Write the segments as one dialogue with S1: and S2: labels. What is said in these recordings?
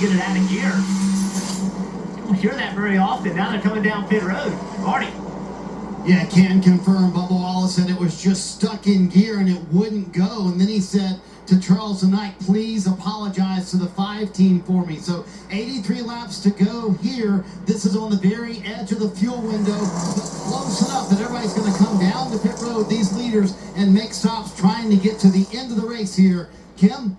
S1: get it out of gear. You don't hear that very often. Now they're coming down pit road. Marty.
S2: Yeah, can confirm. Bubba Wallace said it was just stuck in gear and it wouldn't go. And then he said to Charles tonight, please apologize to the 5 team for me. So 83 laps to go here. This is on the very edge of the fuel window. Close enough that everybody's going to come down the pit road, these leaders, and make stops trying to get to the end of the race here. Kim?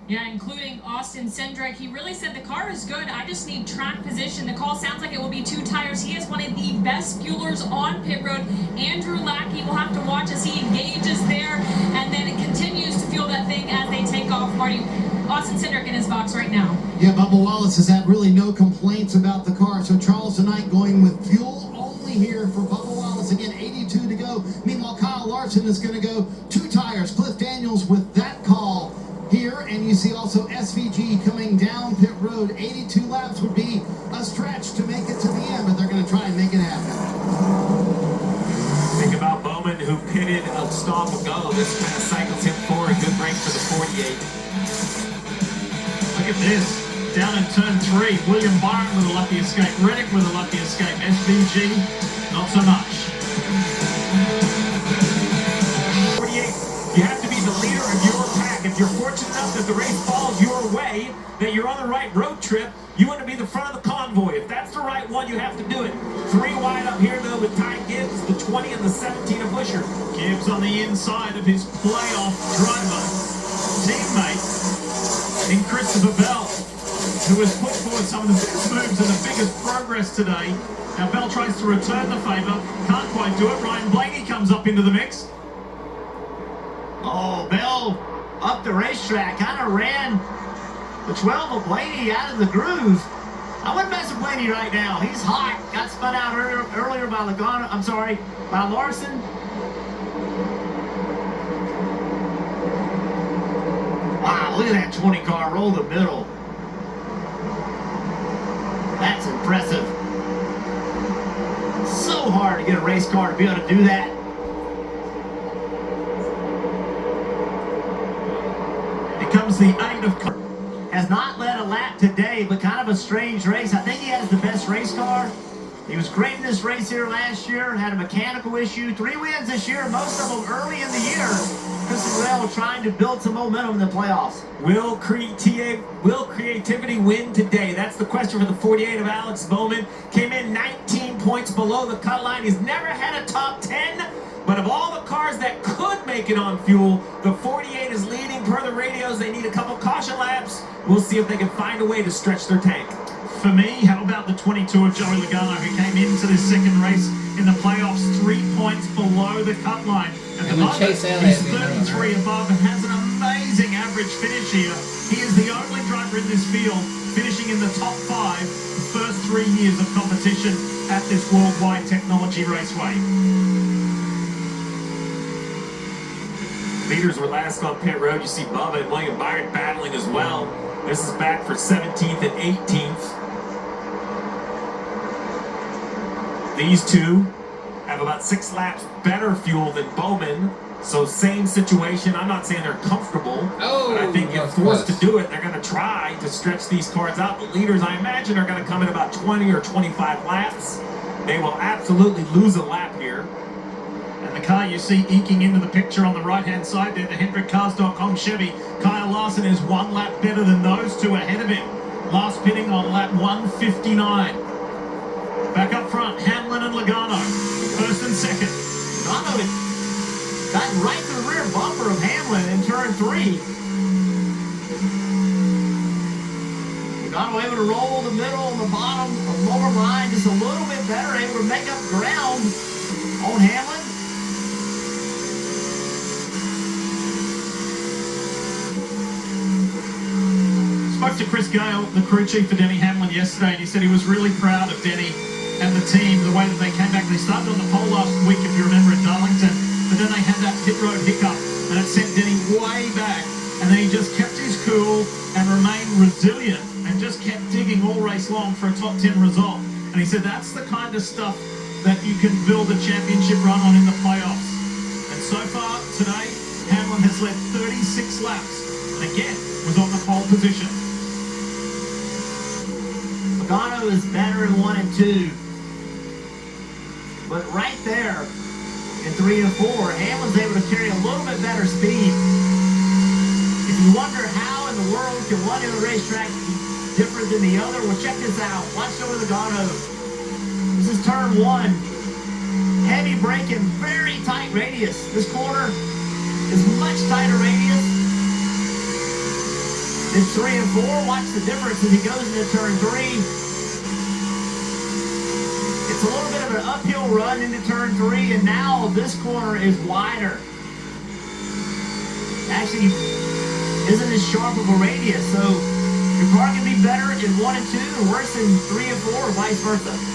S3: Yeah, including Austin Cindric. He really said the car is good. I just need track position. The call sounds like it will be 2 tires. He is one of the best fuelers on pit road. Andrew Lackey will have to watch as he engages there, and then it continues to fuel that thing as they take off. Marty, Austin Cindric in his box right now.
S2: Yeah, Bubba Wallace has had really no complaints about the car. So Charles tonight going with fuel only here for Bubba Wallace. Again, 82 to go. Meanwhile, Kyle Larson is going to go 2 tires. Cliff Daniels with that call here, and you see also SVG coming down pit road. 82 laps would be a stretch to make it to the end, but they're going to try and make it happen.
S4: Think about Bowman, who pitted a stop ago. This kind of cycles him forward. Good break for the 48.
S5: Look at this. Down in turn 3, William Byron with a lucky escape. Reddick with a lucky escape. SVG, not so much.
S4: 48, you have to be the leader of your pack. If you're fortunate enough that the race falls your way, that you're on the right road trip, you want to be the front of the convoy. If that's the right one, you have to do it. 3 wide up here, though, with Ty Gibbs, the 20 and the 17 of Busher.
S5: Gibbs on the inside of his playoff driver teammate in Christopher Bell, who has put forward some of the biggest moves and the biggest progress today. Now Bell tries to return the favour, can't quite do it. Ryan Blaney comes up into the mix.
S1: Oh, Bell up the racetrack, kind of ran the 12 of Blaney out of the groove. I wouldn't mess with Blaney right now. He's hot. Got spun out earlier by by Larson. Wow, look at that 20 car roll the middle. That's impressive. So hard to get a race car to be able to do that.
S5: Comes the 8 of...
S1: Has not led a lap today, but kind of a strange race. I think he has the best race car. He was great in this race here last year, had a mechanical issue. 3 wins this year, most of them early in the year. Chris Morel trying to build some momentum in the playoffs.
S4: Will creativity win today? That's the question for the 48 of Alex Bowman. Came in 19 points below the cut line. He's never had a top 10. But of all the cars that could make it on fuel, the 48 is leading per the radios. They need a couple caution laps. We'll see if they can find a way to stretch their tank.
S5: For me, how about the 22 of Joey Logano, who came into this second race in the playoffs 3 points below the cut line. At the moment, he's 33 above and has an amazing average finish here. He is the only driver in this field finishing in the top 5 the first 3 years of competition at this Worldwide Technology Raceway.
S4: Leaders were last on pit road. You see Bubba and William Byron battling as well. This is back for 17th and 18th. These two have about 6 laps better fuel than Bowman. So same situation. I'm not saying they're comfortable, but I think if forced to do it, they're going to try to stretch these cars out. The leaders, I imagine, are going to come in about 20 or 25 laps. They will absolutely lose a lap here.
S5: And the car you see eking into the picture on the right-hand side there, the HendrickCars.com Chevy. Kyle Larson is 1 lap better than those 2 ahead of him. Last pitting on lap 159. Back up front, Hamlin and Logano. First and second.
S1: Logano got right to the rear bumper of Hamlin in turn 3. Logano able to roll the middle, the bottom, the lower line just a little bit better, able to make up ground on Hamlin.
S5: Spoke to Chris Gale, the crew chief for Denny Hamlin yesterday, and he said he was really proud of Denny and the team, the way that they came back. They started on the pole last week, if you remember, at Darlington, but then they had that pit road hiccup, and it sent Denny way back, and then he just kept his cool and remained resilient and just kept digging all race long for a top 10 result. And he said that's the kind of stuff that you can build a championship run on in the playoffs. And so far today, Hamlin has led 36 laps, and again was on the pole position.
S1: Logano is better in 1 and 2. But right there in 3 and 4, Hamlin's able to carry a little bit better speed. If you wonder how in the world can one end of the racetrack be different than the other, well, check this out. Watch over Logano. This is turn 1. Heavy braking, very tight radius. This corner is much tighter radius than 3 and 4. Watch the difference as he goes into turn 3. It's a little bit of an uphill run into turn 3, and now this corner is wider. Actually, isn't as sharp of a radius, so your car can be better in 1 and 2 and worse in 3 and 4, or vice versa.